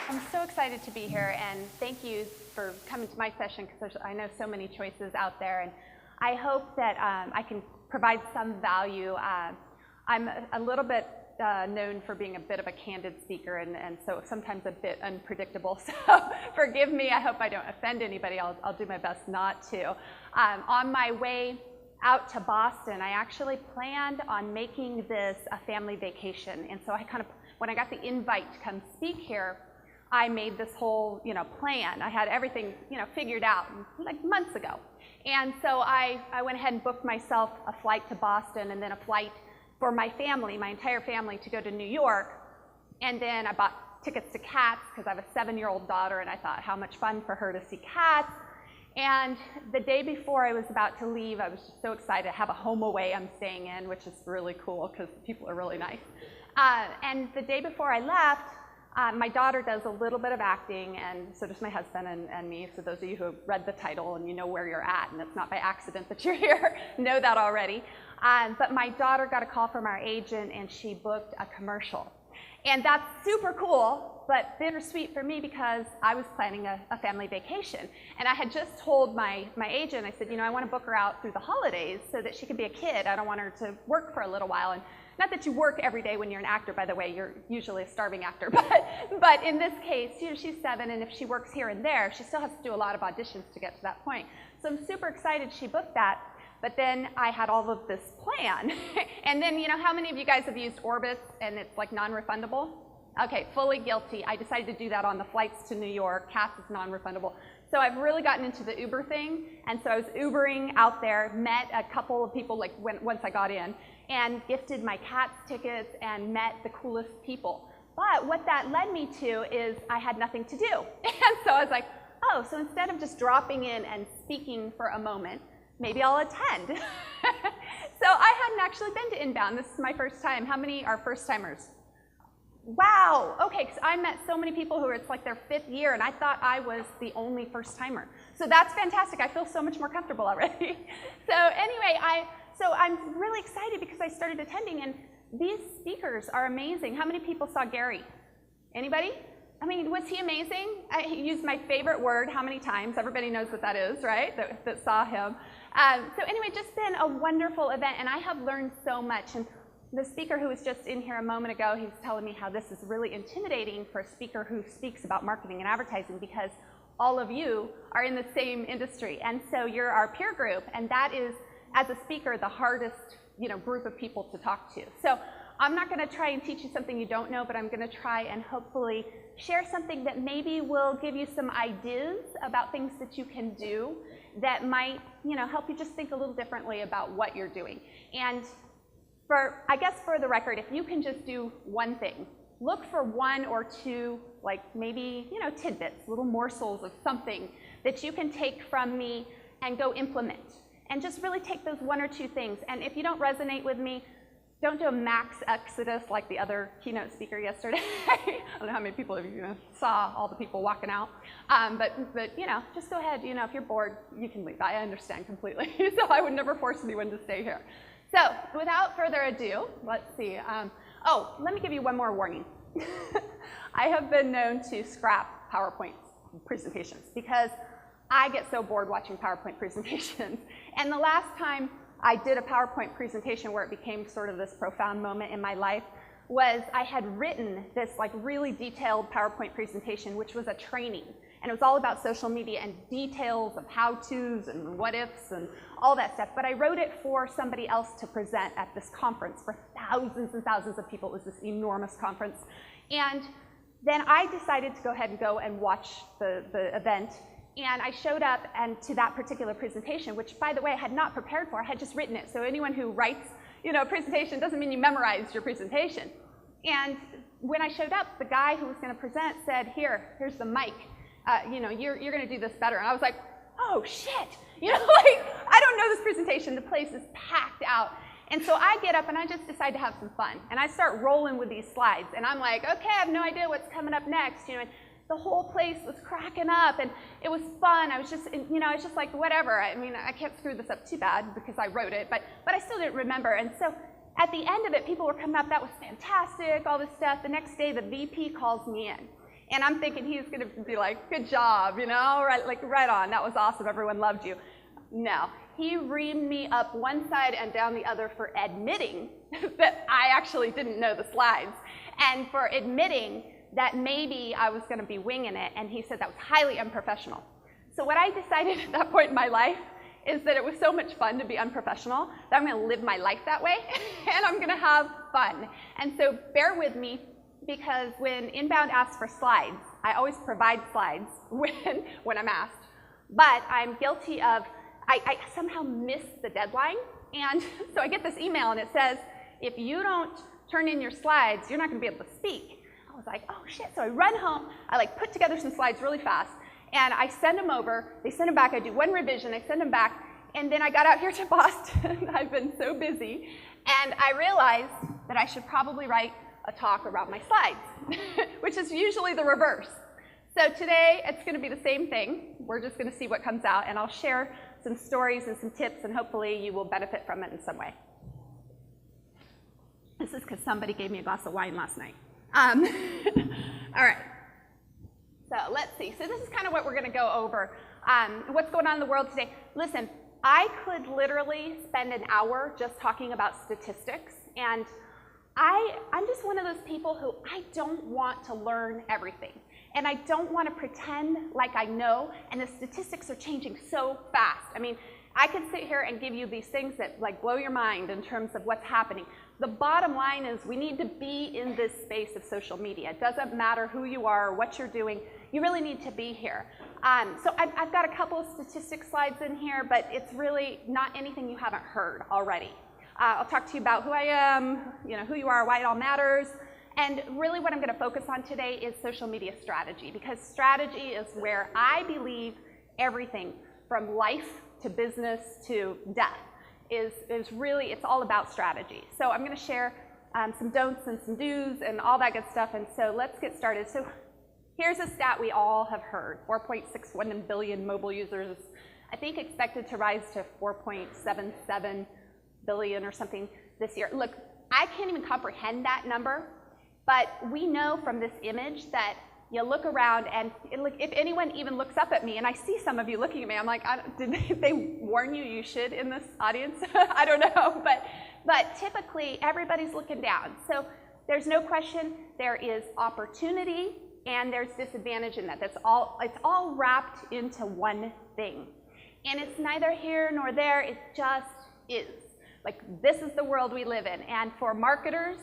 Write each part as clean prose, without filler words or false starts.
I'm so excited to be here, and thank you for coming to my session, because I know so many choices out there, and I hope that I can provide some value. I'm a little bit known for being a bit of a candid speaker, and so sometimes a bit unpredictable, so forgive me. I hope I don't offend anybody. I'll do my best not to. On my way out to Boston, I actually planned on making this a family vacation, and so I when I got the invite to come speak here, I made this whole, plan. I had everything, figured out like months ago. And so I went ahead and booked myself a flight to Boston, and then a flight for my family, my entire family, to go to New York. And then I bought tickets to Cats, because I have a 7-year-old daughter, and I thought how much fun for her to see Cats. And the day before I was about to leave, I was just so excited. I have a home away I'm staying in, which is really cool because people are really nice. And the day before I left, my daughter does a little bit of acting, and so does my husband and me. So those of you who have read the title and you know where you're at, and it's not by accident that you're here, know that already. But my daughter got a call from our agent, and she booked a commercial. And that's super cool, but bittersweet for me, because I was planning a family vacation. And I had just told my agent, I said, I want to book her out through the holidays so that she can be a kid. I don't want her to work for a little while. And not that you work every day when you're an actor, by the way. You're usually a starving actor. But in this case, she's 7, and if she works here and there, she still has to do a lot of auditions to get to that point. So I'm super excited she booked that. But then I had all of this plan. And then, how many of you guys have used Orbitz and it's like non-refundable? Okay, fully guilty. I decided to do that on the flights to New York. Cats is non-refundable. So I've really gotten into the Uber thing. And so I was Ubering out there, met a couple of people once I got in, and gifted my Cats tickets and met the coolest people. But what that led me to is I had nothing to do. And so I was like, oh, so instead of just dropping in and speaking for a moment, maybe I'll attend. So I hadn't actually been to Inbound. This is my first time. How many are first timers? Wow, okay, because I met so many people who it's like their 5th year, and I thought I was the only first timer. So that's fantastic. I feel so much more comfortable already. So anyway, I'm really excited because I started attending, and these speakers are amazing. How many people saw Gary? Anybody? I mean, was he amazing? I used my favorite word how many times? Everybody knows what that is, right? That saw him. So anyway, just been a wonderful event, and I have learned so much. And the speaker who was just in here a moment ago, he was telling me how this is really intimidating for a speaker who speaks about marketing and advertising, because all of you are in the same industry. And so you're our peer group, and that is, as a speaker, the hardest group of people to talk to. So I'm not going to try and teach you something you don't know, but I'm going to try and hopefully share something that maybe will give you some ideas about things that you can do that might help you just think a little differently about what you're doing. And I guess for the record, if you can just do one thing, look for 1 or 2, like maybe tidbits, little morsels of something that you can take from me and go implement. And just really take those 1 or 2 things. And if you don't resonate with me, don't do a max exodus like the other keynote speaker yesterday. I don't know how many people saw all the people walking out. But just go ahead. If you're bored, you can leave. I understand completely. So I would never force anyone to stay here. So without further ado, let's see. Let me give you one more warning. I have been known to scrap PowerPoint presentations because I get so bored watching PowerPoint presentations. And the last time I did a PowerPoint presentation where it became sort of this profound moment in my life was I had written this really detailed PowerPoint presentation, which was a training. And it was all about social media and details of how-tos and what-ifs and all that stuff. But I wrote it for somebody else to present at this conference for thousands and thousands of people. It was this enormous conference. And then I decided to go ahead and watch the event. And I showed up to that particular presentation, which, by the way, I had not prepared for. I had just written it. So anyone who writes a presentation doesn't mean you memorized your presentation. And when I showed up, the guy who was going to present said, here's the mic. You're going to do this better. And I was like, oh, shit. I don't know this presentation. The place is packed out. And so I get up and I just decide to have some fun. And I start rolling with these slides. And I'm like, okay, I have no idea what's coming up next. And the whole place was cracking up, and it was fun. I was just, like, whatever. I mean, I can't screw this up too bad because I wrote it, but I still didn't remember. And so at the end of it, people were coming up, that was fantastic, all this stuff. The next day, the VP calls me in. And I'm thinking he's going to be like, good job, you know, right on, that was awesome, everyone loved you. No, he reamed me up one side and down the other for admitting that I actually didn't know the slides, and for admitting that maybe I was going to be winging it, and he said that was highly unprofessional. So what I decided at that point in my life is that it was so much fun to be unprofessional that I'm going to live my life that way, and I'm going to have fun. And so bear with me, because when Inbound asks for slides, I always provide slides when I'm asked. But I'm guilty of, I somehow missed the deadline, and so I get this email and it says, if you don't turn in your slides, you're not going to be able to speak. I was like, oh shit. So I run home, I like put together some slides really fast, and I send them over, they send them back, I do one revision, I send them back, and then I got out here to Boston. I've been so busy, and I realized that I should probably write a talk about my slides, which is usually the reverse. So today, it's going to be the same thing. We're just going to see what comes out, and I'll share some stories and some tips, and hopefully you will benefit from it in some way. This is because somebody gave me a glass of wine last night. All right. So let's see. So this is kind of what we're going to go over. What's going on in the world today? Listen, I could literally spend an hour just talking about statistics, and I'm just one of those people who I don't want to learn everything. And I don't want to pretend like I know, and the statistics are changing so fast. I mean, I could sit here and give you these things that like blow your mind in terms of what's happening. The bottom line is we need to be in this space of social media. It doesn't matter who you are or what you're doing. You really need to be here. So I've got a couple of statistics slides in here, but it's really not anything you haven't heard already. I'll talk to you about who I am, you know, who you are, why it all matters. And really what I'm going to focus on today is social media strategy, because strategy is where I believe everything from life to business to death is really, it's all about strategy. So I'm going to share some don'ts and some do's and all that good stuff. And so let's get started. So here's a stat we all have heard. 4.61 billion mobile users, I think expected to rise to 4.77 billion or something this year. Look, I can't even comprehend that number, but we know from this image that you look around and if anyone even looks up at me, and I see some of you looking at me, I'm like, did they warn you you should in this audience? I don't know, but typically everybody's looking down. So there's no question there is opportunity and there's disadvantage in that. It's all wrapped into one thing. And it's neither here nor there, it just is. Like, this is the world we live in. And for marketers,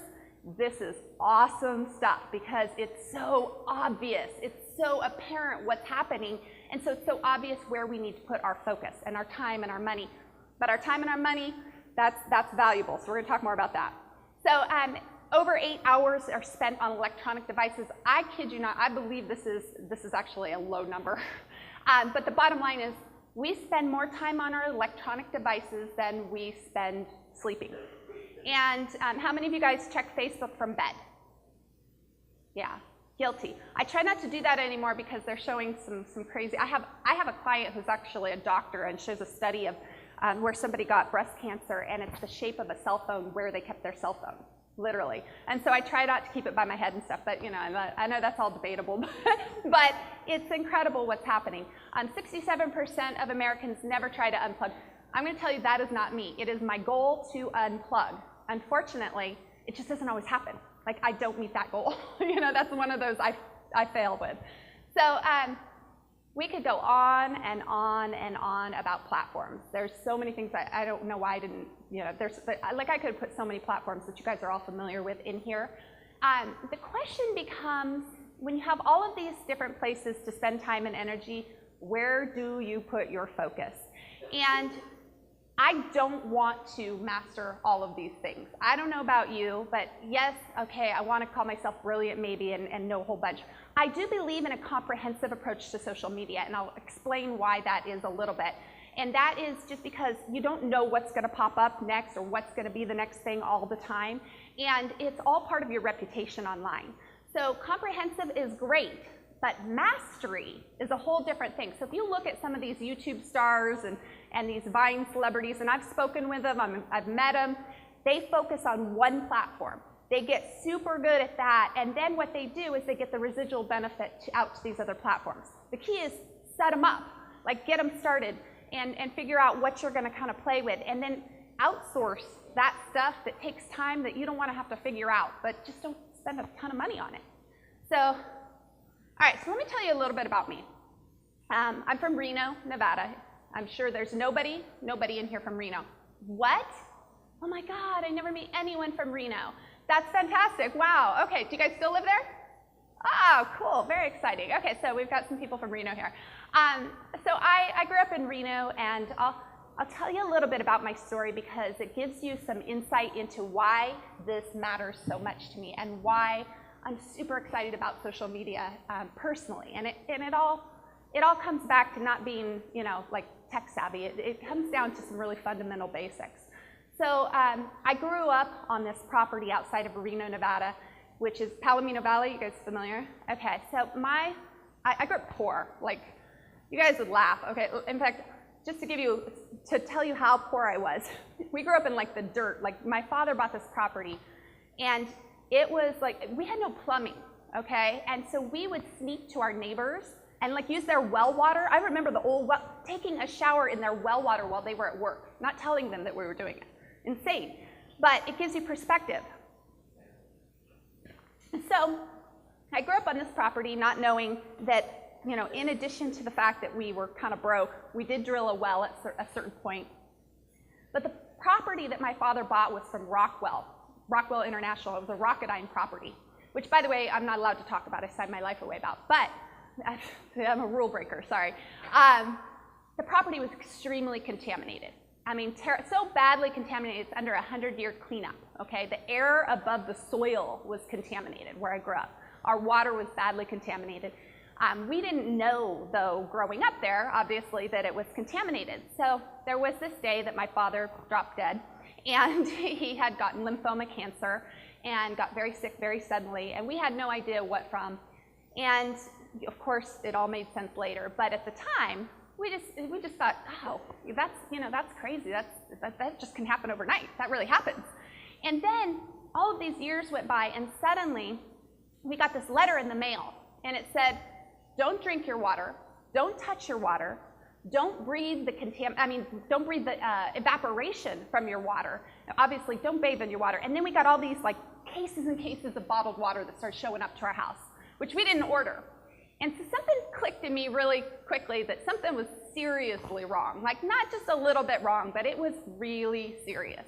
this is awesome stuff because it's so obvious. It's so apparent what's happening. And so it's so obvious where we need to put our focus and our time and our money. But our time and our money, that's valuable. So we're going to talk more about that. So over 8 hours are spent on electronic devices. I kid you not, I believe this is actually a low number. But the bottom line is we spend more time on our electronic devices than we spend sleeping. And how many of you guys check Facebook from bed? Yeah, guilty. I try not to do that anymore because they're showing some crazy. I have a client who's actually a doctor and shows a study of where somebody got breast cancer, and it's the shape of a cell phone where they kept their cell phone, literally. And so I try not to keep it by my head and stuff, but you know, I know that's all debatable, but it's incredible what's happening. 67% of Americans never try to unplug. I'm going to tell you that is not me. It is my goal to unplug. Unfortunately, it just doesn't always happen. Like, I don't meet that goal. You know, that's one of those I fail with. So we could go on and on and on about platforms. There's so many things I don't know why I didn't, you know, like I could put so many platforms that you guys are all familiar with in here. The question becomes, when you have all of these different places to spend time and energy, where do you put your focus? And I don't want to master all of these things. I don't know about you, but yes, okay, I want to call myself brilliant maybe and know a whole bunch. I do believe in a comprehensive approach to social media, and I'll explain why that is a little bit. And that is just because you don't know what's going to pop up next or what's going to be the next thing all the time. And it's all part of your reputation online. So comprehensive is great, but mastery is a whole different thing. So if you look at some of these YouTube stars and these Vine celebrities, and I've spoken with them, I've met them, they focus on one platform. They get super good at that, and then what they do is they get the residual benefit out to these other platforms. The key is set them up, like get them started, and figure out what you're going to kind of play with, and then outsource that stuff that takes time that you don't want to have to figure out, but just don't spend a ton of money on it. So, all right, so let me tell you a little bit about me. I'm from Reno, Nevada. I'm sure there's nobody in here from Reno. What? Oh my God, I never meet anyone from Reno. That's fantastic. Wow. Okay, do you guys still live there? Oh, cool. Very exciting. Okay, so we've got some people from Reno here. So I grew up in Reno, and I'll tell you a little bit about my story because it gives you some insight into why this matters so much to me and why I'm super excited about social media personally. And it all comes back to not being, you know, like tech savvy. It comes down to some really fundamental basics. So I grew up on this property outside of Reno, Nevada, which is Palomino Valley. You guys familiar? Okay, so I grew up poor. Like, you guys would laugh. Okay, in fact, just to tell you how poor I was, we grew up in like the dirt. Like, my father bought this property, and it was like, we had no plumbing, okay? And so we would sneak to our neighbors and like use their well water. I remember the old well, taking a shower in their well water while they were at work, not telling them that we were doing it. Insane, but it gives you perspective. So I grew up on this property not knowing that, you know, in addition to the fact that we were kind of broke, we did drill a well at a certain point. But the property that my father bought was from Rockwell International. It was a Rocketdyne property, which, by the way, I'm not allowed to talk about. I signed my life away about, but I'm a rule breaker, sorry. The property was extremely contaminated. I mean, so badly contaminated, it's under a 100-year cleanup, okay? The air above the soil was contaminated where I grew up. Our water was badly contaminated. We didn't know, though, growing up there, obviously, that it was contaminated. So there was this day that my father dropped dead, and he had gotten lymphoma cancer and got very sick very suddenly, and we had no idea what from. And, of course, it all made sense later, but at the time, we just thought, oh, that's crazy. That just can happen overnight. That really happens. And then all of these years went by, and suddenly we got this letter in the mail, and it said, don't drink your water, don't touch your water, don't breathe don't breathe the evaporation from your water. Obviously, don't bathe in your water. And then we got all these like cases and cases of bottled water that started showing up to our house, which we didn't order. And so something clicked in me really quickly that something was seriously wrong. Like, not just a little bit wrong, but it was really serious.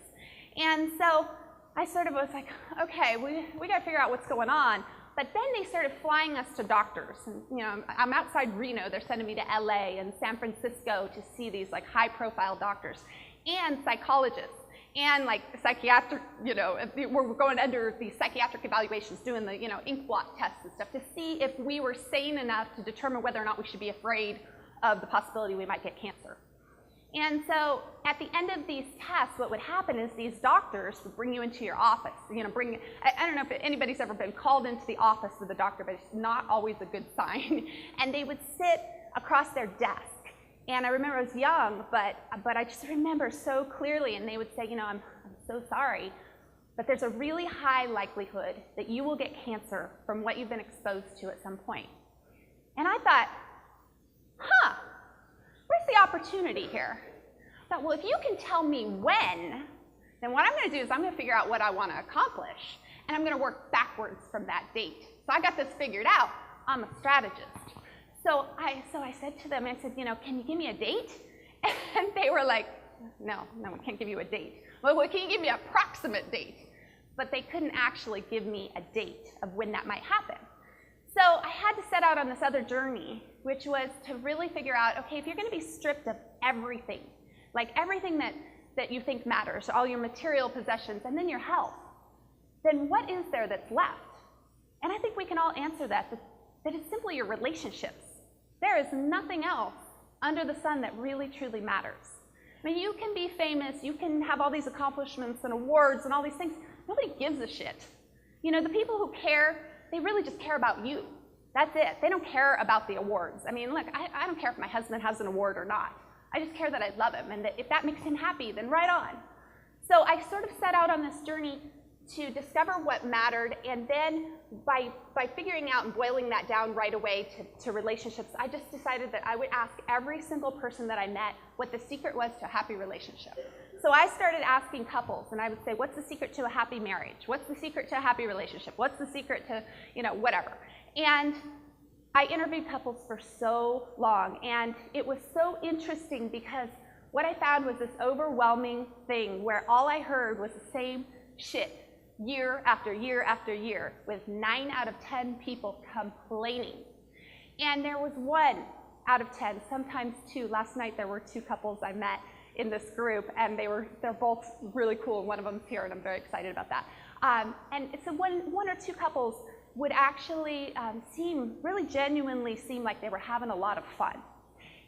And so I sort of was like, okay, we got to figure out what's going on. But then they started flying us to doctors. And, you know, I'm outside Reno. They're sending me to LA and San Francisco to see these like high-profile doctors and psychologists. And like psychiatric, you know, we're going under these psychiatric evaluations, doing the, you know, ink blot tests and stuff to see if we were sane enough to determine whether or not we should be afraid of the possibility we might get cancer. And so at the end of these tests, what would happen is these doctors would bring you into your office, you know, I don't know if anybody's ever been called into the office with a doctor, but it's not always a good sign. And they would sit across their desk. And I remember I was young, but I just remember so clearly, and they would say, you know, I'm so sorry, but there's a really high likelihood that you will get cancer from what you've been exposed to at some point. And I thought, where's the opportunity here? I thought, well, if you can tell me when, then what I'm going to do is I'm going to figure out what I want to accomplish, and I'm going to work backwards from that date. So I got this figured out. I'm a strategist. So I said to them, I said, you know, can you give me a date? And they were like, no, we can't give you a date. Well, can you give me an approximate date? But they couldn't actually give me a date of when that might happen. So I had to set out on this other journey, which was to really figure out, okay, if you're going to be stripped of everything, like everything that you think matters, all your material possessions, and then your health, then what is there that's left? And I think we can all answer that it's simply your relationships. There is nothing else under the sun that really, truly matters. I mean, you can be famous, you can have all these accomplishments and awards and all these things. Nobody gives a shit. You know, the people who care, they really just care about you. That's it. They don't care about the awards. I mean, look, I don't care if my husband has an award or not. I just care that I love him, and that if that makes him happy, then right on. So I sort of set out on this journey to discover what mattered, and then by figuring out and boiling that down right away to relationships, I just decided that I would ask every single person that I met what the secret was to a happy relationship. So I started asking couples, and I would say, what's the secret to a happy marriage? What's the secret to a happy relationship? What's the secret to, whatever? And I interviewed couples for so long, and it was so interesting because what I found was this overwhelming thing where all I heard was the same shit year after year after year, with 9 out of 10 people complaining. And there was 1 out of 10, sometimes 2. Last night there were 2 couples I met in this group, and they're both really cool, and one of them's here, and I'm very excited about that. And so one or 2 couples would actually really genuinely seem like they were having a lot of fun.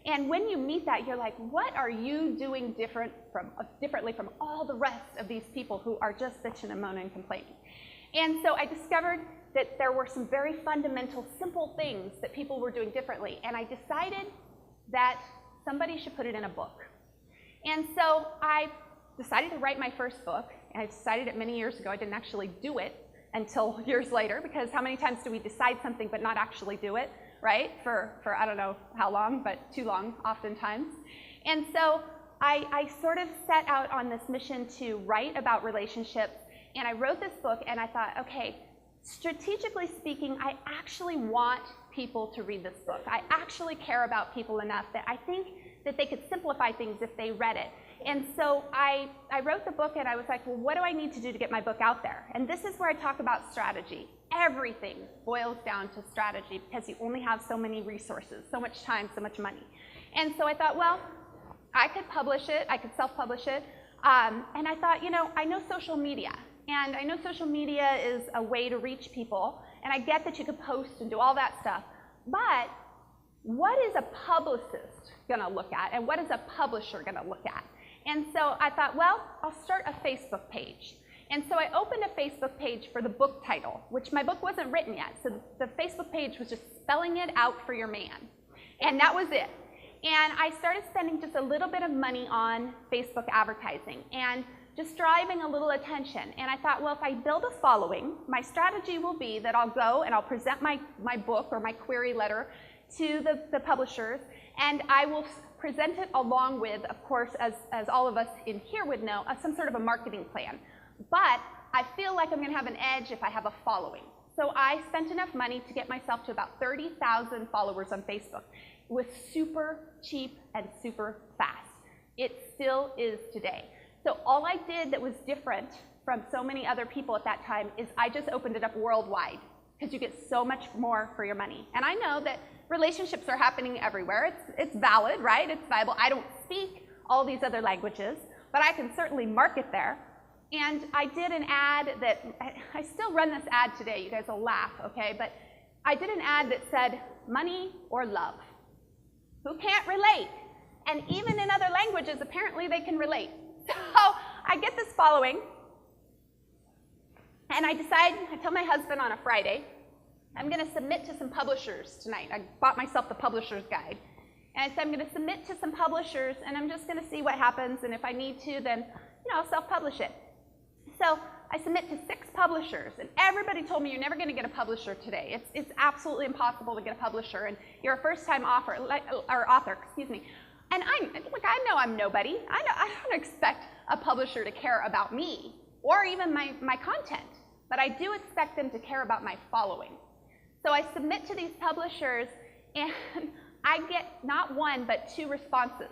And when you meet that, you're like, what are you doing differently from all the rest of these people who are just bitching and moaning and complaining? And so I discovered that there were some very fundamental, simple things that people were doing differently. And I decided that somebody should put it in a book. And so I decided to write my first book. And I decided it many years ago. I didn't actually do it until years later, because how many times do we decide something but not actually do it? Right? For I don't know how long, but too long oftentimes. And so I sort of set out on this mission to write about relationships, and I wrote this book, and I thought, okay, strategically speaking, I actually want people to read this book. I actually care about people enough that I think that they could simplify things if they read it. And so I wrote the book, and I was like, well, what do I need to do to get my book out there? And this is where I talk about strategy. Everything boils down to strategy, because you only have so many resources, so much time, so much money. And so I thought, well, I could publish it, I could self-publish it, and I thought, I know social media, and I know social media is a way to reach people, and I get that you could post and do all that stuff, but what is a publicist gonna look at, and what is a publisher gonna look at? And so I thought, well, I'll start a Facebook page. And so I opened a Facebook page for the book title, which my book wasn't written yet. So the Facebook page was just spelling it out for your man. And that was it. And I started spending just a little bit of money on Facebook advertising and just driving a little attention. And I thought, well, if I build a following, my strategy will be that I'll go and I'll present my book or my query letter to the publishers, and I will present it along with, of course, as all of us in here would know, some sort of a marketing plan. But I feel like I'm going to have an edge if I have a following. So I spent enough money to get myself to about 30,000 followers on Facebook. It was super cheap and super fast. It still is today. So all I did that was different from so many other people at that time is I just opened it up worldwide, because you get so much more for your money. And I know that relationships are happening everywhere. It's valid, right? It's viable. I don't speak all these other languages, but I can certainly market there. And I did an ad that, I still run this ad today, you guys will laugh, okay? But I did an ad that said, money or love? Who can't relate? And even in other languages, apparently they can relate. So I get this following, and I tell my husband on a Friday, I'm gonna submit to some publishers tonight. I bought myself the publisher's guide. And I said, I'm gonna submit to some publishers, and I'm just gonna see what happens, and if I need to, then I'll self-publish it. So I submit to 6 publishers, and everybody told me you're never going to get a publisher today. It's absolutely impossible to get a publisher, and you're a first-time author, excuse me. And I know I'm nobody. I don't expect a publisher to care about me or even my content, but I do expect them to care about my following. So I submit to these publishers, and I get not 1 but 2 responses.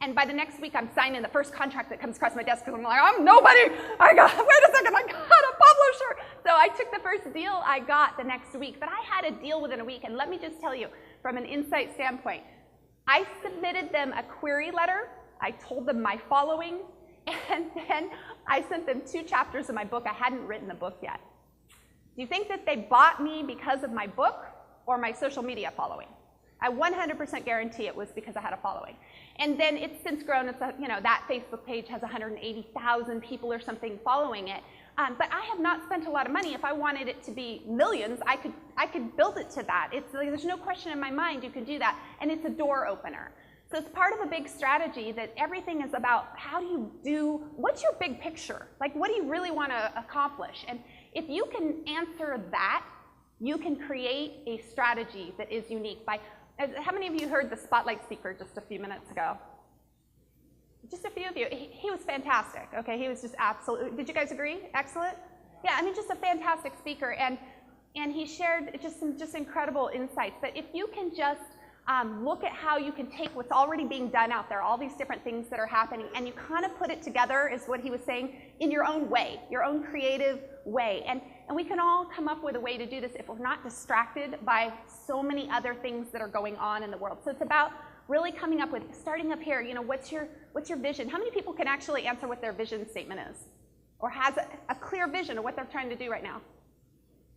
And by the next week, I'm signing the first contract that comes across my desk, because I'm like, I'm nobody. Wait a second, I got a publisher. So I took the first deal I got the next week, but I had a deal within a week. And let me just tell you, from an insight standpoint, I submitted them a query letter. I told them my following, and then I sent them 2 chapters of my book. I hadn't written the book yet. Do you think that they bought me because of my book or my social media following? I 100% guarantee it was because I had a following. And then it's since grown. It's that Facebook page has 180,000 people or something following it. But I have not spent a lot of money. If I wanted it to be millions, I could build it to that. There's no question in my mind you could do that, and it's a door opener. So it's part of a big strategy that everything is about how do you do, what's your big picture? Like, what do you really want to accomplish? And if you can answer that, you can create a strategy that is unique. How many of you heard the Spotlight speaker just a few minutes ago? Just a few of you. He was fantastic, okay? He was just absolutely, did you guys agree? Excellent? Yeah, I mean, just a fantastic speaker. And he shared just some incredible insights. But if you can just look at how you can take what's already being done out there, all these different things that are happening, and you kind of put it together, is what he was saying, in your own way, your own creative way. And we can all come up with a way to do this if we're not distracted by so many other things that are going on in the world. So it's about really coming up with, starting up here, you know, what's your vision? How many people can actually answer what their vision statement is? Or has a clear vision of what they're trying to do right now?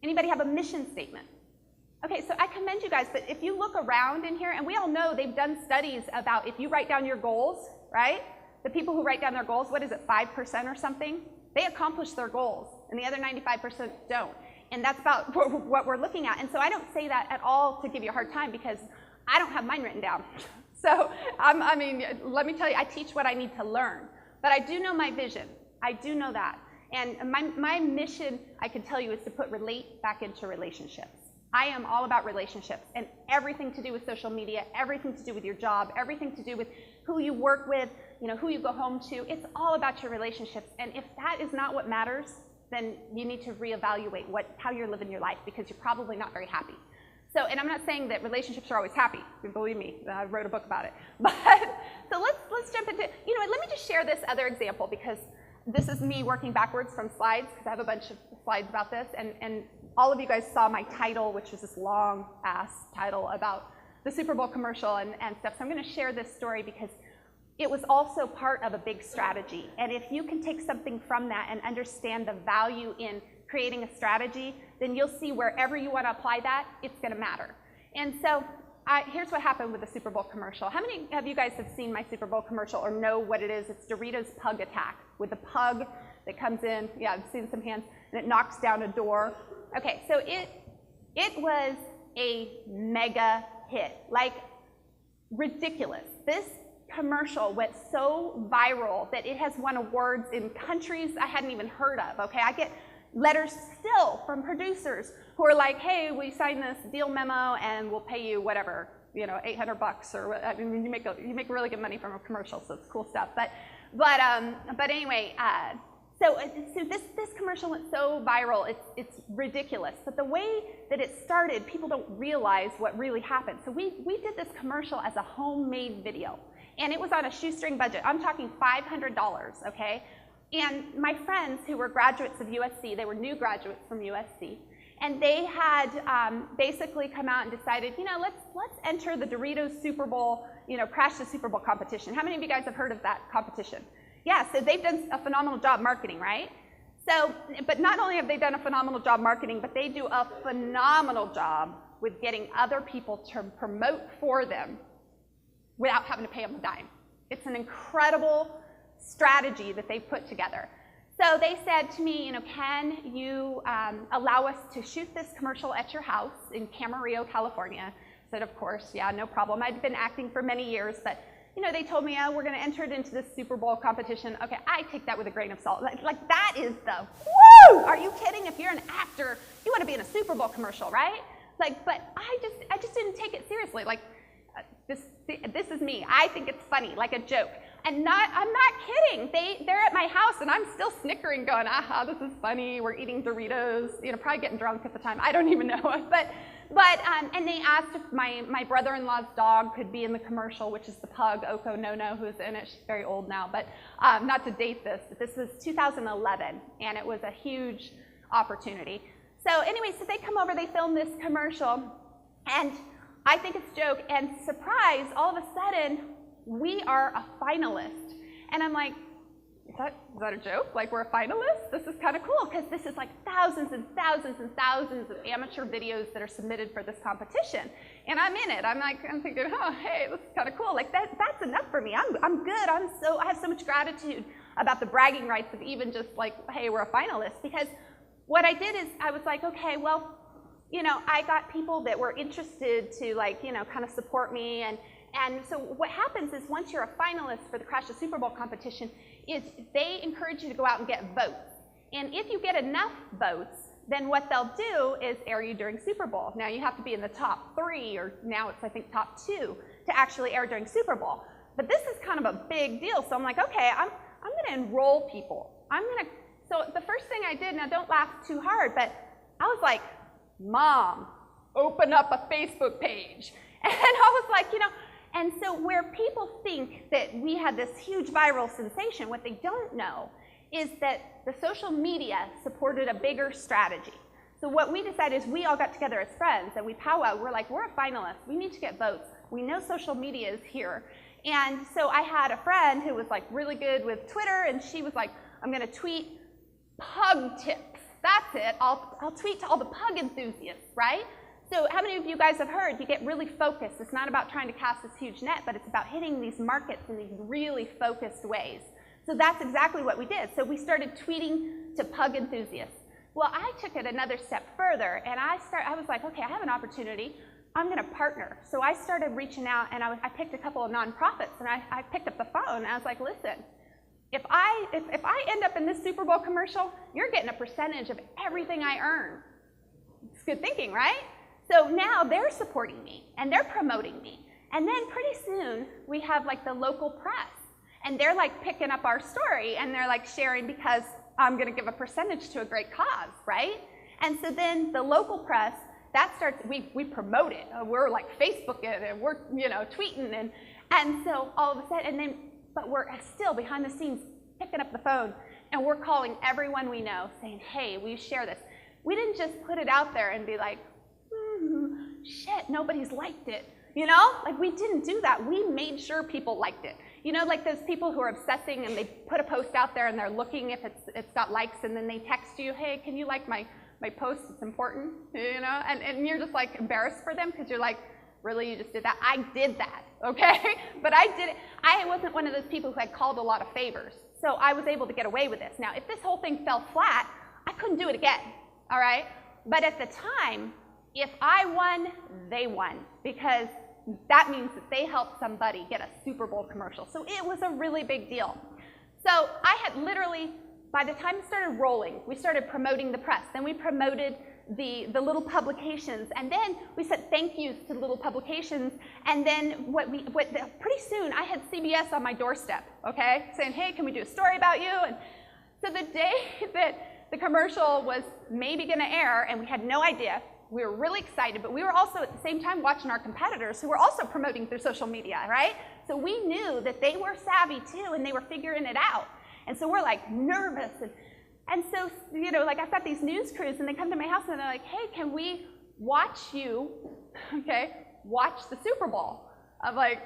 Anybody have a mission statement? Okay, so I commend you guys, but if you look around in here, and we all know they've done studies about if you write down your goals, right? The people who write down their goals, what is it, 5% or something? They accomplish their goals, and the other 95% don't. And that's about what we're looking at. And so I don't say that at all to give you a hard time, because I don't have mine written down. So, I mean, let me tell you, I teach what I need to learn. But I do know my vision. I do know that. And my mission, I can tell you, is to put relate back into relationships. I am all about relationships, and everything to do with social media, everything to do with your job, everything to do with who you work with, you know, who you go home to. It's all about your relationships. And if that is not what matters, then you need to reevaluate how you're living your life, because you're probably not very happy. So, and I'm not saying that relationships are always happy. Believe me, I wrote a book about it. But so let's jump into, you know what, let me just share this other example, because this is me working backwards from slides, because I have a bunch of slides about this, and all of you guys saw my title, which was this long-ass title about the Super Bowl commercial and stuff. So I'm going to share this story because it was also part of a big strategy. And if you can take something from that and understand the value in creating a strategy, then you'll see wherever you want to apply that, it's going to matter. And so here's what happened with the Super Bowl commercial. How many of you guys have seen my Super Bowl commercial or know what it is? It's Doritos Pug Attack, with the pug that comes in. Yeah, I've seen some hands, and it knocks down a door. Okay, so it was a mega hit, like ridiculous. This commercial went so viral that it has won awards in countries I hadn't even heard of, okay? I get letters still from producers who are like, hey, we signed this deal memo and we'll pay you whatever, you know, $800 or what. I mean, you make really good money from a commercial, so it's cool stuff. But anyway, so this commercial went so viral, it's ridiculous. But the way that it started, people don't realize what really happened. So we did this commercial as a homemade video, and it was on a shoestring budget. I'm talking $500, okay? And my friends who were graduates of USC, they were new graduates from USC, and they had basically come out and decided, you know, let's enter the Doritos Super Bowl, you know, Crash the Super Bowl competition. How many of you guys have heard of that competition? Yeah, so they've done a phenomenal job marketing, right? So, but not only have they done a phenomenal job marketing, but they do a phenomenal job with getting other people to promote for them without having to pay them a dime. It's an incredible strategy that they put together. So they said to me, you know, can you allow us to shoot this commercial at your house in Camarillo, California? I said, of course, yeah, no problem. I'd been acting for many years, but you know, they told me, oh, we're going to enter it into this Super Bowl competition. Okay, I take that with a grain of salt. Like that is the woo! Are you kidding? If you're an actor, you want to be in a Super Bowl commercial, right? Like, but I just didn't take it seriously. Like, this is me. I think it's funny, like a joke. And I'm not kidding. They're at my house, and I'm still snickering, going, aha, this is funny. We're eating Doritos, you know, probably getting drunk at the time. I don't even know. And they asked if my brother-in-law's dog could be in the commercial, which is the pug, Oko Nono, who's in it. She's very old now, but not to date this, but this was 2011, and it was a huge opportunity. So anyway, so they come over, they film this commercial, and I think it's a joke, and surprise, all of a sudden, we are a finalist. And I'm like, is that a joke? Like, we're a finalist? This is kind of cool, because this is like thousands and thousands and thousands of amateur videos that are submitted for this competition. And I'm in it. I'm thinking, oh, hey, this is kind of cool. Like, that's enough for me. I'm good. I have so much gratitude about the bragging rights of even just like, hey, we're a finalist. Because what I did is I was like, okay, well, you know, I got people that were interested to, like, you know, kind of support me, and And so what happens is once you're a finalist for the Crash the Super Bowl competition, is they encourage you to go out and get votes. And if you get enough votes, then what they'll do is air you during Super Bowl. Now you have to be in the top 3, or now it's I think top 2, to actually air during Super Bowl. But this is kind of a big deal, so I'm like, okay, I'm gonna enroll people. So the first thing I did, now don't laugh too hard, but I was like, Mom, open up a Facebook page. And I was like, and so where people think that we had this huge viral sensation, what they don't know is that the social media supported a bigger strategy. So what we decided is we all got together as friends and we powwowed. We're like, we're a finalist. We need to get votes. We know social media is here. And so I had a friend who was like really good with Twitter, and she was like, I'm going to tweet pug tips. That's it. I'll tweet to all the pug enthusiasts, right? So how many of you guys have heard you get really focused? It's not about trying to cast this huge net, but it's about hitting these markets in these really focused ways. So that's exactly what we did. So we started tweeting to pug enthusiasts. Well, I took it another step further, and I was like, okay, I have an opportunity. I'm going to partner. So I started reaching out, and I picked a couple of nonprofits, and I picked up the phone, and I was like, listen, if I end up in this Super Bowl commercial, you're getting a percentage of everything I earn. It's good thinking, right? So now they're supporting me, and they're promoting me. And then pretty soon, we have like the local press, and they're like picking up our story, and they're like sharing because I'm going to give a percentage to a great cause, right? And so then the local press, that starts, we promote it. We're like Facebooking, and we're, tweeting, and so all of a sudden, but we're still behind the scenes picking up the phone, and we're calling everyone we know saying, hey, will you share this? We didn't just put it out there and be like, shit, nobody's liked it. Like we didn't do that. We made sure people liked it. Like those people who are obsessing and they put a post out there and they're looking if it's got likes, and then they text you, hey, can you like my post? It's important, and you're just like embarrassed for them because you're like, really, you just did that? I did that, okay? But I did it. I wasn't one of those people who had called a lot of favors. So I was able to get away with this. Now, if this whole thing fell flat, I couldn't do it again, all right? But at the time, if I won, they won, because that means that they helped somebody get a Super Bowl commercial. So it was a really big deal. So I had literally, by the time it started rolling, we started promoting the press. Then we promoted the little publications, and then we said thank yous to the little publications, and then pretty soon I had CBS on my doorstep, okay, saying, hey, can we do a story about you? And so the day that the commercial was maybe going to air, and we had no idea, we were really excited, but we were also at the same time watching our competitors who were also promoting through social media, right? So we knew that they were savvy too, and they were figuring it out, and so we're like nervous, and so, like I've got these news crews, and they come to my house, and they're like, hey, can we watch you, okay, watch the Super Bowl? I'm like,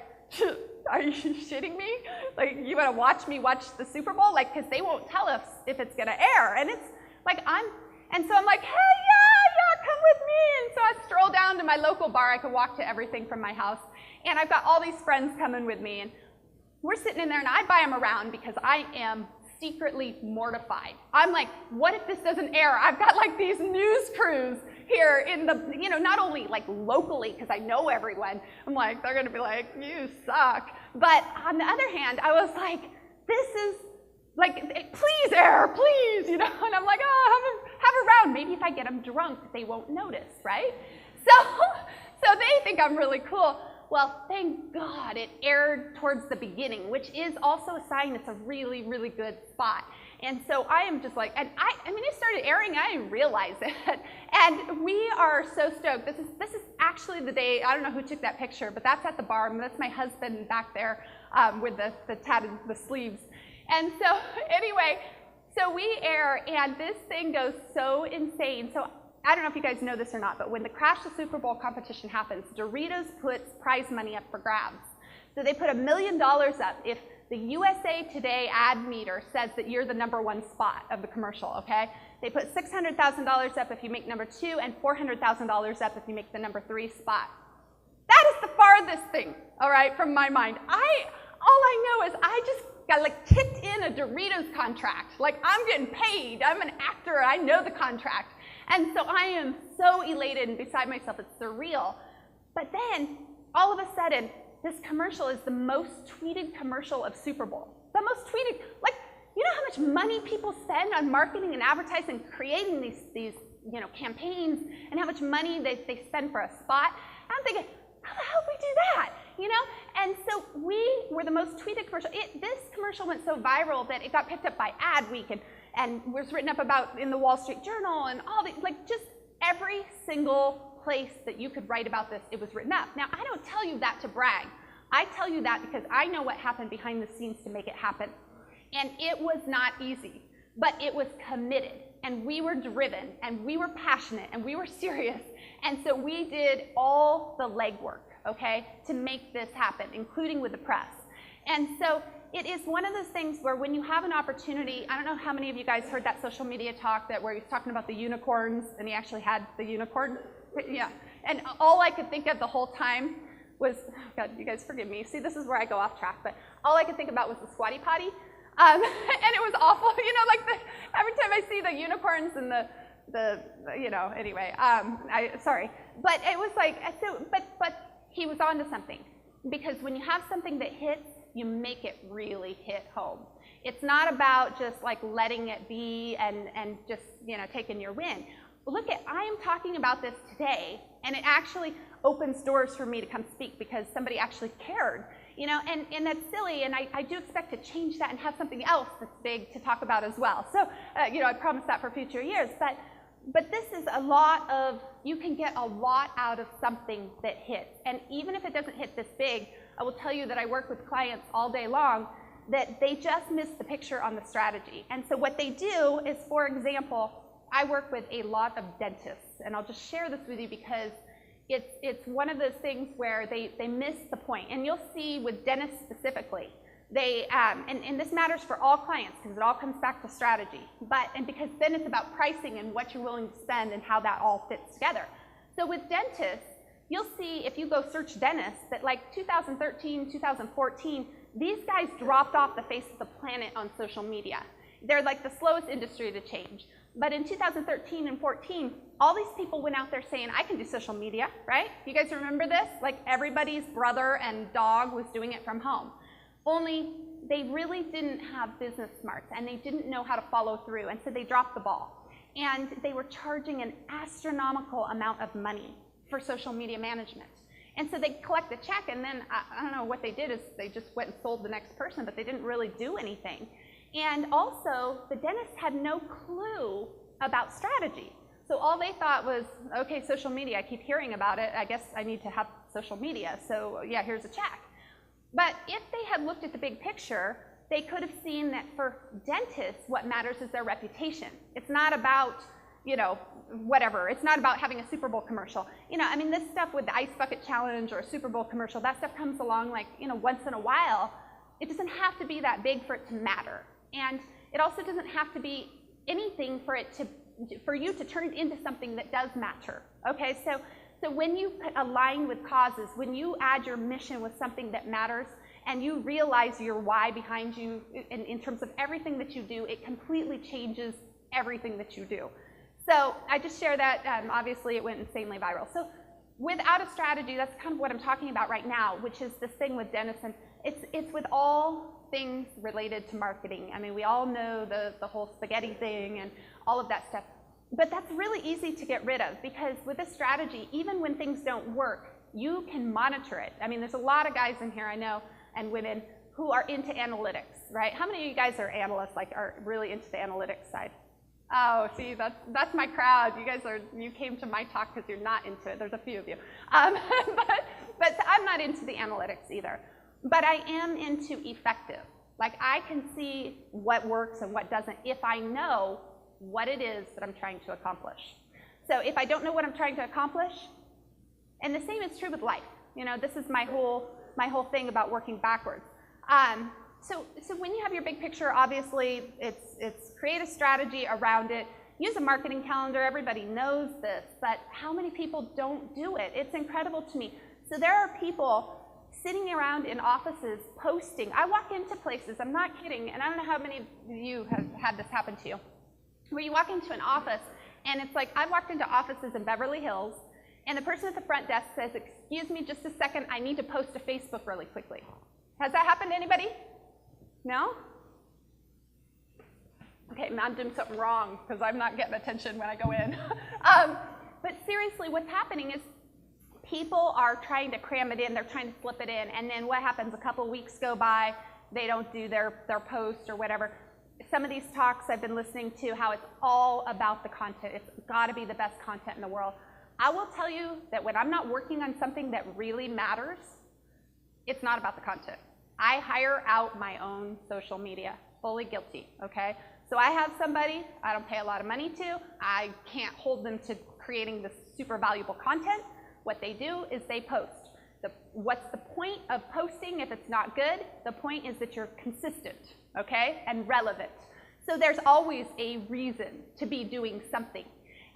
are you shitting me? Like, you want to watch me watch the Super Bowl? Like, because they won't tell us if it's going to air. And it's like, and so I'm like, hey, yeah, come with me. And so I stroll down to my local bar. I could walk to everything from my house. And I've got all these friends coming with me. And we're sitting in there, and I buy them around because I am secretly mortified. I'm like, what if this doesn't air? I've got like these news crews here in the, not only like locally, because I know everyone, I'm like, they're gonna be like, you suck. But on the other hand, I was like, this is like, please air, please, and I'm like, oh, have a round. Maybe if I get them drunk, they won't notice, right? So they think I'm really cool. Well, thank God it aired towards the beginning, which is also a sign it's a really, really good spot. And so I am just like, and I mean, it started airing, I didn't realize it. And we are so stoked. This is actually the day, I don't know who took that picture, but that's at the bar. That's my husband back there with the tatted, the sleeves. And so anyway, so we air, and this thing goes so insane. So I don't know if you guys know this or not, but when the Crash the Super Bowl competition happens, Doritos puts prize money up for grabs. So they put $1 million up if the USA Today ad meter says that you're the #1 spot of the commercial, okay? They put $600,000 up if you make #2 and $400,000 up if you make the #3 spot. That is the farthest thing, all right, from my mind. All I know is I just got like kicked in a Doritos contract. Like, I'm getting paid. I'm an actor. I know the contract. And so I am so elated and beside myself. It's surreal. But then, all of a sudden, this commercial is the most tweeted commercial of Super Bowl. The most tweeted, like, you know how much money people spend on marketing and advertising, creating these campaigns, and how much money they spend for a spot? I'm thinking, how the hell did we do that? And so we were the most tweeted commercial. This commercial went so viral that it got picked up by Adweek and was written up about in the Wall Street Journal and all the, like, just every single place that you could write about this, it was written up. Now, I don't tell you that to brag. I tell you that because I know what happened behind the scenes to make it happen. And it was not easy, but it was committed, and we were driven, and we were passionate, and we were serious. And so we did all the legwork, okay, to make this happen, including with the press. And so it is one of those things where when you have an opportunity, I don't know how many of you guys heard that social media talk where he was talking about the unicorns, and he actually had the unicorn. Yeah, and all I could think of the whole time was, God, you guys forgive me. See, this is where I go off track, but all I could think about was the squatty potty. And it was awful, like every time I see the unicorns and anyway, sorry. But it was like, so, but he was onto something, because when you have something that hits, you make it really hit home. It's not about just like letting it be and just, taking your win. Look I am talking about this today, and it actually opens doors for me to come speak because somebody actually cared. And that's silly, and I do expect to change that and have something else that's big to talk about as well. So, I promise that for future years. But this is a lot of, you can get a lot out of something that hits. And even if it doesn't hit this big, I will tell you that I work with clients all day long that they just miss the picture on the strategy. And so what they do is, for example, I work with a lot of dentists, and I'll just share this with you because it's one of those things where they miss the point. And you'll see with dentists specifically, and this matters for all clients because it all comes back to strategy, and because then it's about pricing and what you're willing to spend and how that all fits together. So with dentists, you'll see if you go search dentists that like 2013, 2014, these guys dropped off the face of the planet on social media. They're like the slowest industry to change. But in 2013 and 14, all these people went out there saying, I can do social media, right? You guys remember this? Like everybody's brother and dog was doing it from home. Only they really didn't have business smarts, and they didn't know how to follow through, and so they dropped the ball. And they were charging an astronomical amount of money for social media management. And so they collect the check, and then I don't know what they did is they just went and sold the next person, but they didn't really do anything. And also, the dentists had no clue about strategy. So all they thought was, okay, social media, I keep hearing about it, I guess I need to have social media, so yeah, here's a check. But if they had looked at the big picture, they could have seen that for dentists, what matters is their reputation. It's not about, whatever. It's not about having a Super Bowl commercial. I mean, this stuff with the Ice Bucket Challenge or a Super Bowl commercial, that stuff comes along like, once in a while. It doesn't have to be that big for it to matter. And it also doesn't have to be anything for you to turn it into something that does matter. Okay, so when you align with causes, when you add your mission with something that matters, and you realize your why behind you in terms of everything that you do, it completely changes everything that you do. So I just share that. Obviously, it went insanely viral. So without a strategy, that's kind of what I'm talking about right now, which is this thing with Denison. It's with all things related to marketing. I mean, we all know the whole spaghetti thing and all of that stuff. But that's really easy to get rid of, because with a strategy, even when things don't work, you can monitor it. I mean, there's a lot of guys in here I know, and women, who are into analytics, right? How many of you guys are analysts, like are really into the analytics side? Oh, see, that's my crowd. You came to my talk because you're not into it. There's a few of you. But I'm not into the analytics either. But I am into effective. Like, I can see what works and what doesn't if I know what it is that I'm trying to accomplish. So if I don't know what I'm trying to accomplish, and the same is true with life. This is my whole thing about working backwards. So when you have your big picture, obviously it's create a strategy around it. Use a marketing calendar. Everybody knows this, but how many people don't do it? It's incredible to me. So there are people sitting around in offices posting. I walk into places, I'm not kidding, and I don't know how many of you have had this happen to you, where you walk into an office and it's like, I've walked into offices in Beverly Hills, and the person at the front desk says, excuse me just a second, I need to post to Facebook really quickly. Has that happened to anybody? No? Okay, I'm doing something wrong because I'm not getting attention when I go in. But seriously, what's happening is people are trying to cram it in, they're trying to slip it in, and then what happens, a couple weeks go by, they don't do their post or whatever. Some of these talks I've been listening to, how it's all about the content. It's got to be the best content in the world. I will tell you that when I'm not working on something that really matters, it's not about the content. I hire out my own social media, fully guilty, okay? So I have somebody I don't pay a lot of money to. I can't hold them to creating this super valuable content. What they do is they post. What's the point of posting if it's not good? The point is that you're consistent, okay, and relevant. So there's always a reason to be doing something.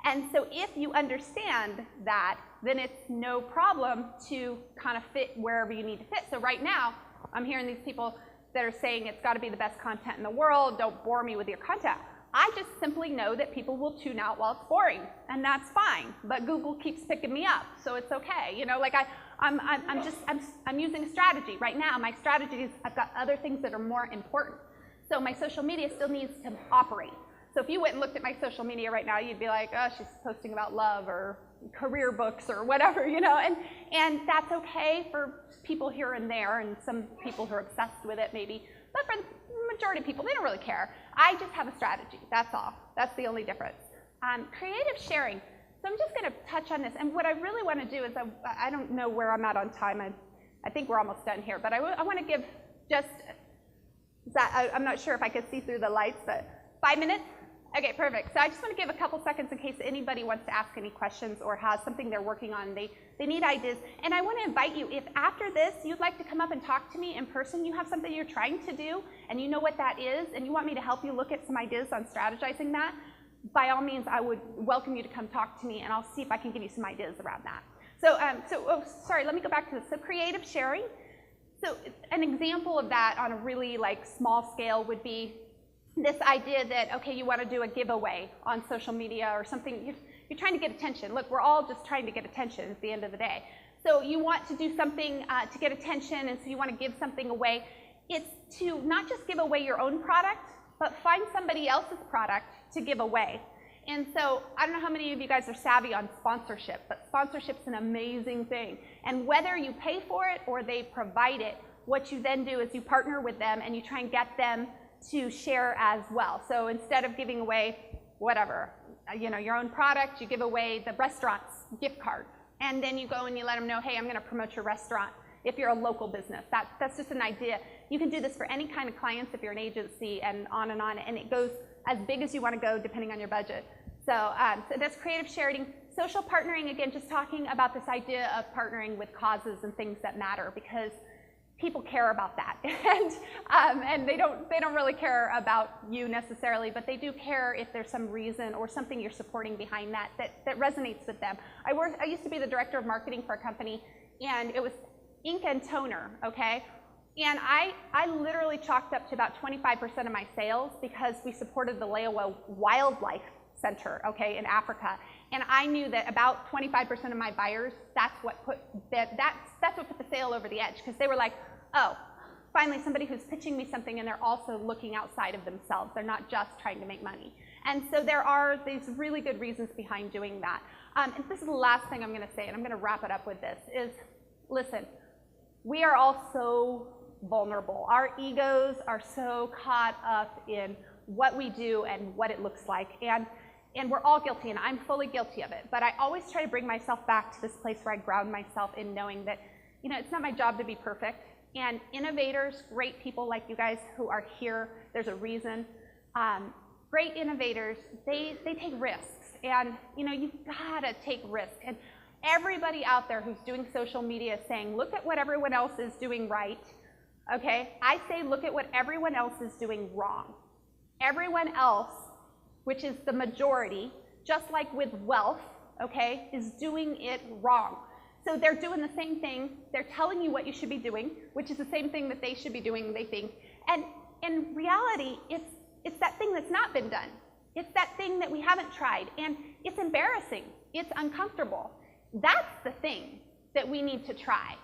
And so if you understand that, then it's no problem to kind of fit wherever you need to fit. So right now, I'm hearing these people that are saying it's got to be the best content in the world, don't bore me with your content. I just simply know that people will tune out while it's boring, and that's fine. But Google keeps picking me up, so it's okay. You know, like I'm using a strategy right now. My strategy is I've got other things that are more important. So my social media still needs to operate. So if you went and looked at my social media right now, you'd be like, oh, she's posting about love or career books or whatever, you know, and that's okay for people here and there, and some people who are obsessed with it maybe. But for the majority of people, they don't really care. I just have a strategy, that's all. That's the only difference. Creative sharing. So I'm just going to touch on this. And what I really want to do is, I don't know where I'm at on time. I think we're almost done here. But I want to give just, I'm not sure if I could see through the lights, but 5 minutes? Okay, perfect. So I just want to give a couple seconds in case anybody wants to ask any questions or has something they're working on. They need ideas. And I want to invite you, if after this you'd like to come up and talk to me in person, you have something you're trying to do and you know what that is and you want me to help you look at some ideas on strategizing that, by all means, I would welcome you to come talk to me and I'll see if I can give you some ideas around that. So, sorry, let me go back to this. So creative sharing. So an example of that on a really like small scale would be this idea that, okay, you want to do a giveaway on social media or something. You're trying to get attention. Look, we're all just trying to get attention at the end of the day. So you want to do something to get attention, and so you want to give something away. It's to not just give away your own product, but find somebody else's product to give away. And so I don't know how many of you guys are savvy on sponsorship, but sponsorship's an amazing thing. And whether you pay for it or they provide it, what you then do is you partner with them and you try and get them to share as well. So instead of giving away whatever, you know, your own product, you give away the restaurant's gift card. And then you go and you let them know, hey, I'm going to promote your restaurant if you're a local business. That's just an idea. You can do this for any kind of clients if you're an agency and on, and it goes as big as you want to go depending on your budget. So that's creative sharing. Social partnering, again, just talking about this idea of partnering with causes and things that matter, because people care about that, and they don't really care about you necessarily, but they do care if there's some reason or something you're supporting behind that resonates with them. I used to be the director of marketing for a company, and it was ink and toner, okay? And I literally chalked up to about 25% of my sales because we supported the Leowa Wildlife Center, okay, in Africa. And I knew that about 25% of my buyers, that's what put the sale over the edge, because they were like, oh, finally somebody who's pitching me something and they're also looking outside of themselves. They're not just trying to make money. And so there are these really good reasons behind doing that. And this is the last thing I'm going to say, and I'm going to wrap it up with this, is listen, we are all so vulnerable. Our egos are so caught up in what we do and what it looks like. And we're all guilty, and I'm fully guilty of it. But I always try to bring myself back to this place where I ground myself in knowing that, you know, it's not my job to be perfect. And innovators, great people like you guys who are here, there's a reason. Great innovators, they take risks. And, you know, you've got to take risks. And everybody out there who's doing social media saying, look at what everyone else is doing right, okay? I say look at what everyone else is doing wrong. Everyone else, which is the majority, just like with wealth, okay, is doing it wrong. So they're doing the same thing. They're telling you what you should be doing, which is the same thing that they should be doing, they think. And in reality, it's that thing that's not been done. It's that thing that we haven't tried. And it's embarrassing. It's uncomfortable. That's the thing that we need to try.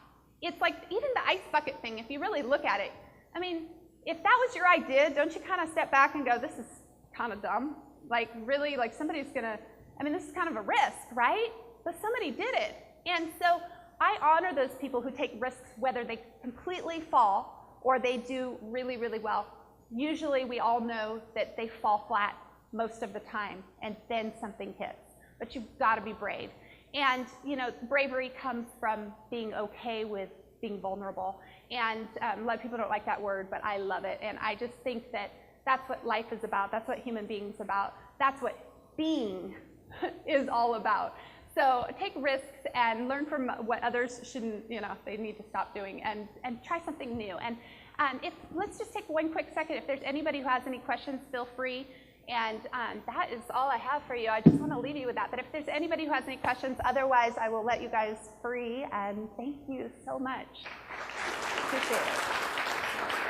It's like even the ice bucket thing, if you really look at it, I mean, if that was your idea, don't you kind of step back and go, this is kind of dumb? Like really, like somebody's gonna, I mean, this is kind of a risk, right? But somebody did it. And so I honor those people who take risks, whether they completely fall or they do really, really well. Usually we all know that they fall flat most of the time and then something hits. But you've got to be brave. And you know, bravery comes from being okay with being vulnerable. And a lot of people don't like that word, but I love it. And I just think that that's what life is about. That's what human beings are about. That's what being is all about. So take risks and learn from what others shouldn't, you know, they need to stop doing, and try something new. And let's just take one quick second. If there's anybody who has any questions, feel free. And that is all I have for you. I just want to leave you with that. But if there's anybody who has any questions, otherwise I will let you guys free. And thank you so much. Appreciate it.